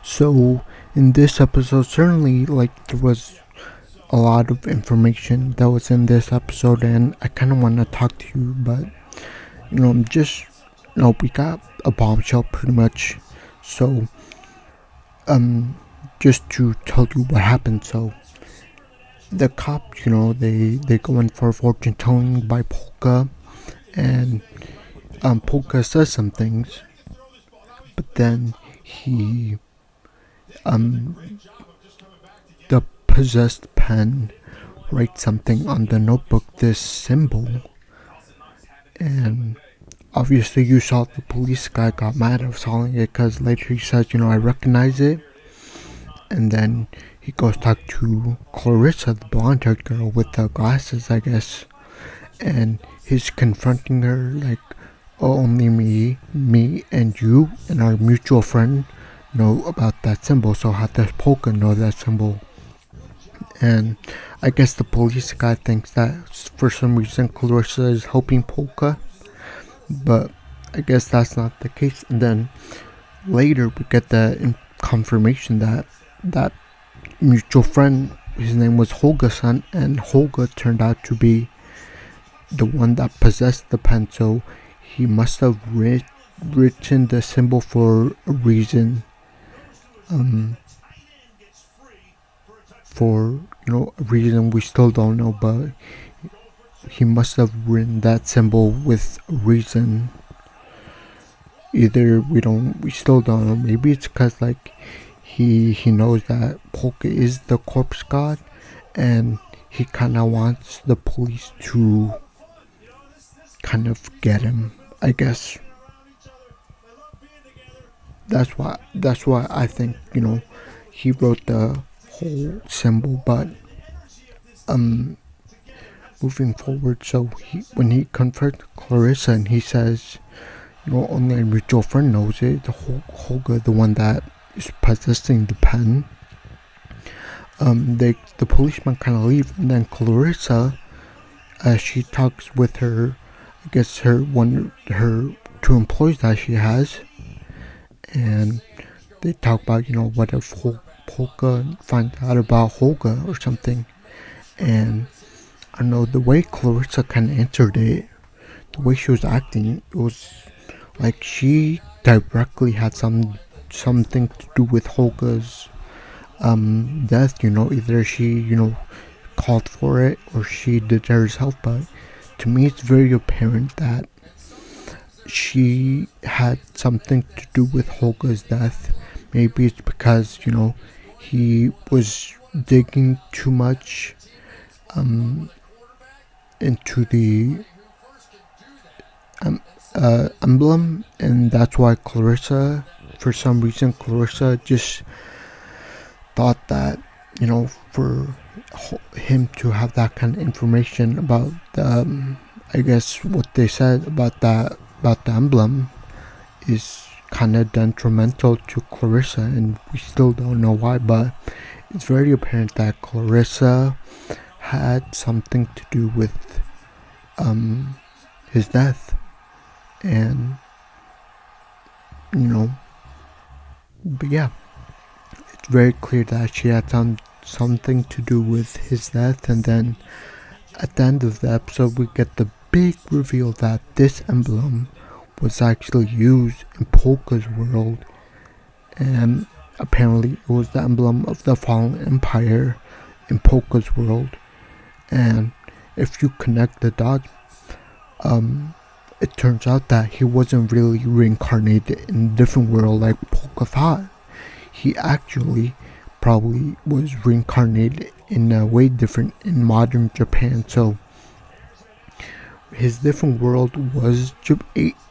So, in this episode, certainly, there was a lot of information that was in this episode, and I kind of want to talk to you, but, just, we got a bombshell pretty much. So, um, just to tell you what happened. So, the cops, they go in for fortune telling by Polka, and, Polka says some things, but then he, the possessed pen write something on the notebook, this symbol, and obviously you saw the police guy got mad at selling it because later he says, I recognize it, and then he goes talk to Clarissa, the blonde-haired girl with the glasses, I guess, and he's confronting her like, oh, only me and you and our mutual friend know about that symbol, so how does Polka know that symbol? And I guess the police guy thinks that for some reason Clarissa is helping Polka, but I guess that's not the case. And then later we get the confirmation that that mutual friend, his name was Holga-san, and Holga turned out to be the one that possessed the pen, so he must have written the symbol for a reason, for a reason we still don't know, but he must have written that symbol with a reason. Either we still don't know. Maybe it's because he knows that Polka is the corpse god, and he kind of wants the police to kind of get him, I guess. That's why I think he wrote the whole symbol. But moving forward, so when he confronts Clarissa and he says, only a mutual friend knows it, the Holga, the one that is possessing the pen, the policeman kind of leave, and then Clarissa, she talks with her, I guess her two employees that she has, and they talk about what if Polka finds out about Holga or something. And I don't know, the way Clarissa kind of answered it, the way she was acting, it was like she directly had something to do with Holga's death. Either she called for it or she did it herself. But to me, it's very apparent that she had something to do with Holga's death. Maybe it's because he was digging too much into the emblem, and that's why for some reason Clarissa just thought that for him to have that kind of information about the I guess what they said about the emblem is kind of detrimental to Clarissa, and we still don't know why, but it's very apparent that Clarissa had something to do with his death. And but yeah, it's very clear that she had something to do with his death. And then at the end of the episode we get the big reveal that this emblem was actually used in Polka's world, and apparently it was the emblem of the fallen empire in Polka's world. And if you connect the dots, it turns out that he wasn't really reincarnated in a different world like Polka thought. He actually probably was reincarnated in a way different in modern Japan. So his different world was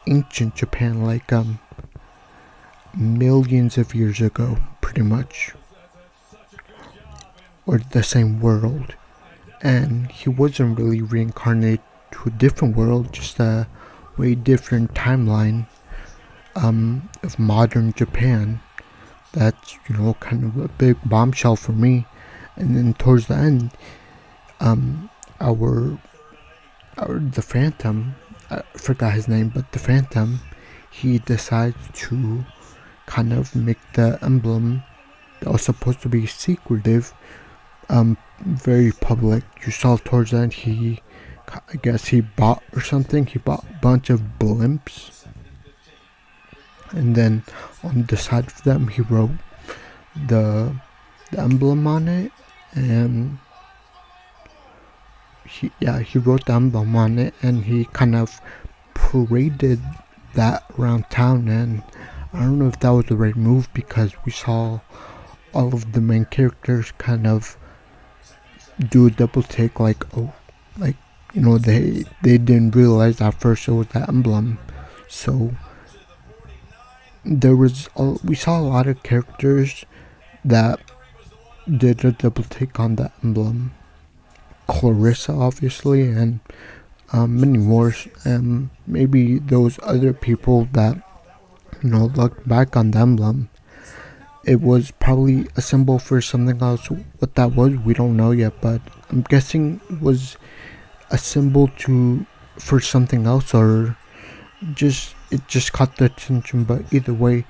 ancient Japan, like millions of years ago, pretty much, or the same world. And he wasn't really reincarnated to a different world, just a way different timeline of modern Japan. That's kind of a big bombshell for me. And then towards the end, the Phantom, I forgot his name, but the Phantom, he decides to kind of make the emblem that was supposed to be secretive very public. You saw towards the end I guess he bought or something. He bought a bunch of blimps, and then on the side of them he wrote the emblem on it, and he wrote the emblem on it, and he kind of paraded that around town. And I don't know if that was the right move, because we saw all of the main characters kind of do a double take, like, oh, like, you know, they didn't realize at first it was that emblem. So we saw a lot of characters that did a double take on that emblem. Clarissa, obviously, and many more, and maybe those other people that, you know, looked back on the emblem. It was probably a symbol for something else. What that was, we don't know yet, but I'm guessing it was a symbol for something else, or it just caught the attention. But either way,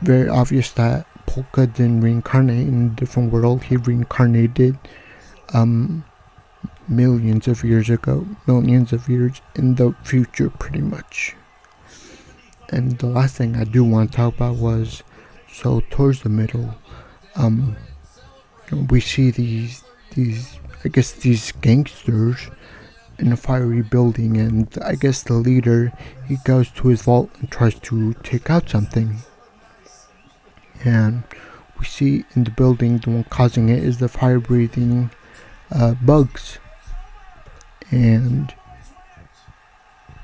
very obvious that Polka didn't reincarnate in a different world. He reincarnated millions of years ago, millions of years in the future, pretty much. And the last thing I do want to talk about was, so towards the middle, we see these gangsters in a fiery building, and I guess the leader, he goes to his vault and tries to take out something. And we see in the building, the one causing it is the fire-breathing bugs. And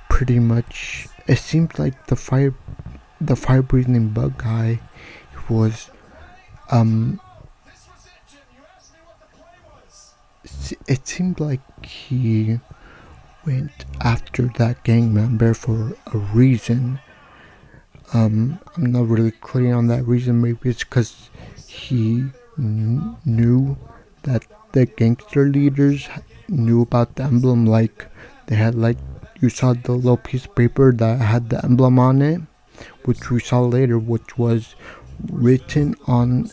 pretty much, it seems like the fire-breathing bug guy was, it seemed like he went after that gang member for a reason. I'm not really clear on that reason. Maybe it's because he knew that the gangster leaders knew about the emblem. Like, they had, like, you saw the little piece of paper that had the emblem on it, which we saw later, which was written on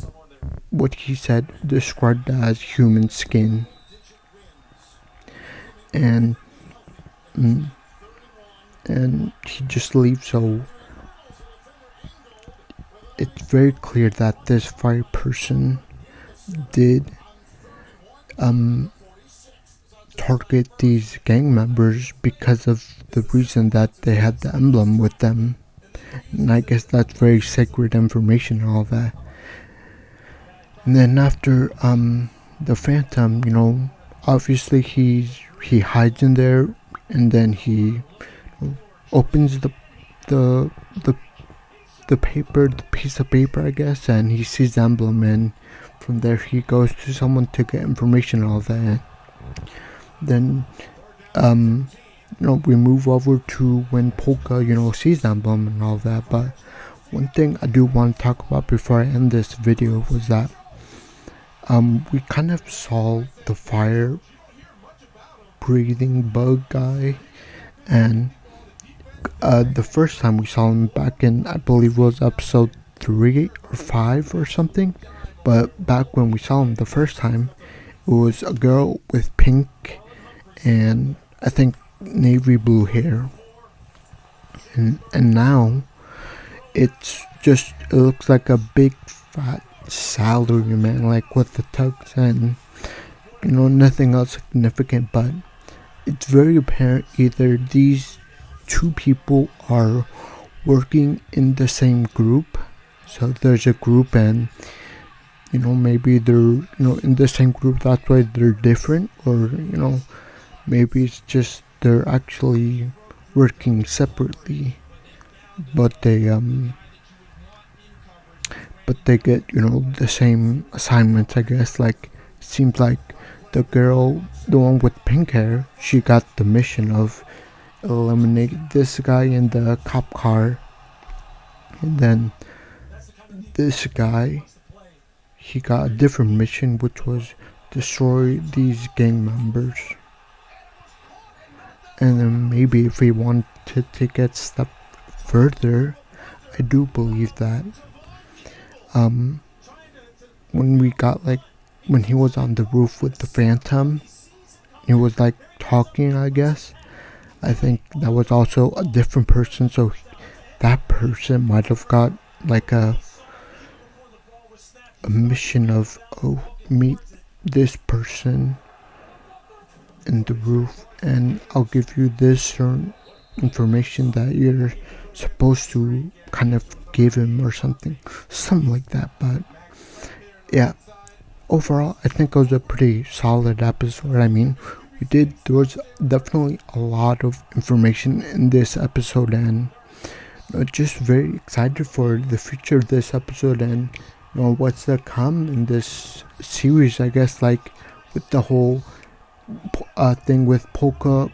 what he said described as human skin. And he just leaves. So it's very clear that this fire person did target these gang members because of the reason that they had the emblem with them. And I guess that's very sacred information and all that. And then after the Phantom, you know, obviously he hides in there, and then he opens the paper, the piece of paper, I guess, and he sees the emblem, and from there he goes to someone to get information and all that. Then we move over to when Polka, sees the emblem and all that. But one thing I do want to talk about before I end this video was that we kind of saw the fire breathing bug guy, and the first time we saw him back in, I believe it was episode 3 or 5 or something. But back when we saw him the first time, it was a girl with pink and I think navy blue hair, and now it looks like a big fat salary man, like with the tux and nothing else significant. But it's very apparent either these two people are working in the same group. So there's a group, and maybe they're in the same group, that's why they're different, or maybe it's just they're actually working separately, but they get the same assignments, I guess. Like, it seems like the girl, the one with pink hair, she got the mission of eliminate this guy in the cop car, and then this guy, he got a different mission, which was destroy these gang members. And then maybe if we want to take it a step further, I do believe that when we got like when he was on the roof with the Phantom, he was like talking, I guess. I think that was also a different person, so that person might have got like a mission of, oh, meet this person in the roof and I'll give you this certain information that you're supposed to kind of give him or something like that. But yeah, overall I think it was a pretty solid episode. I mean, there was definitely a lot of information in this episode, and just very excited for the future of this episode and what's to come in this series, I guess, like with the whole thing with Polka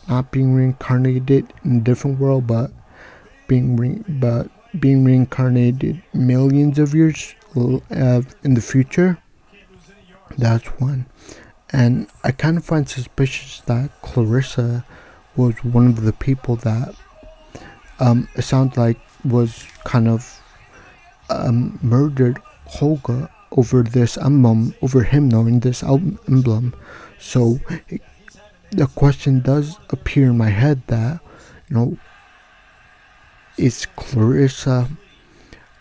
not being reincarnated in a different world, but being reincarnated millions of years in the future. That's one. And I kind of find suspicious that Clarissa was one of the people that it sounds like was kind of murdered Holga over this emblem, over him knowing this emblem. So the question does appear in my head that, is Clarissa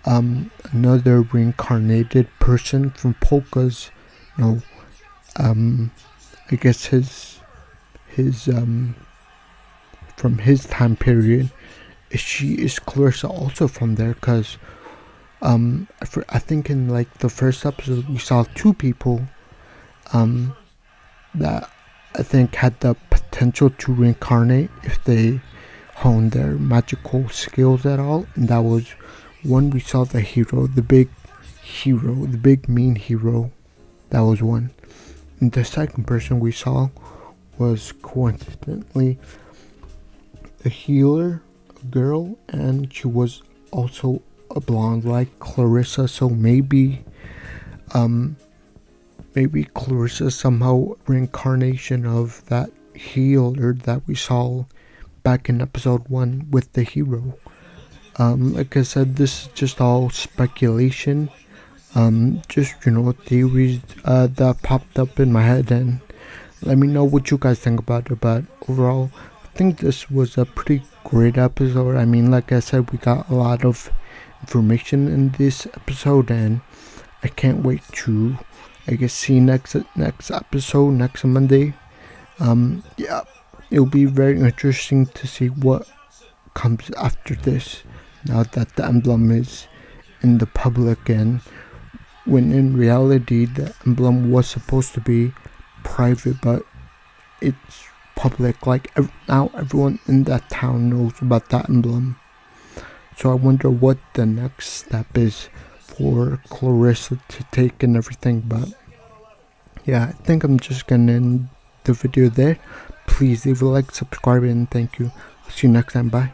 another reincarnated person from Polka's, I guess his from his time period? Is Clarissa also from there? Because I think in like the first episode we saw two people that I think had the potential to reincarnate if they honed their magical skills at all, and that was one, we saw the hero, the big mean hero. That was one. And the second person we saw was coincidentally a healer, a girl, and she was also a blonde like Clarissa. So maybe Clarissa somehow reincarnation of that healer that we saw back in episode 1 with the hero. Like I said, this is just all speculation. Just theories that popped up in my head, and let me know what you guys think about it. But overall, I think this was a pretty great episode. I mean, like I said, we got a lot of information in this episode, and I can't wait to, I guess, see next episode next Monday. Yeah, it'll be very interesting to see what comes after this, now that the emblem is in the public, and when in reality the emblem was supposed to be private, but it's public. Like now everyone in that town knows about that emblem. So I wonder what the next step is for Clarissa to take and everything. But yeah, I think I'm just gonna end the video there. Please leave a like, subscribe, and thank you. See you next time. Bye.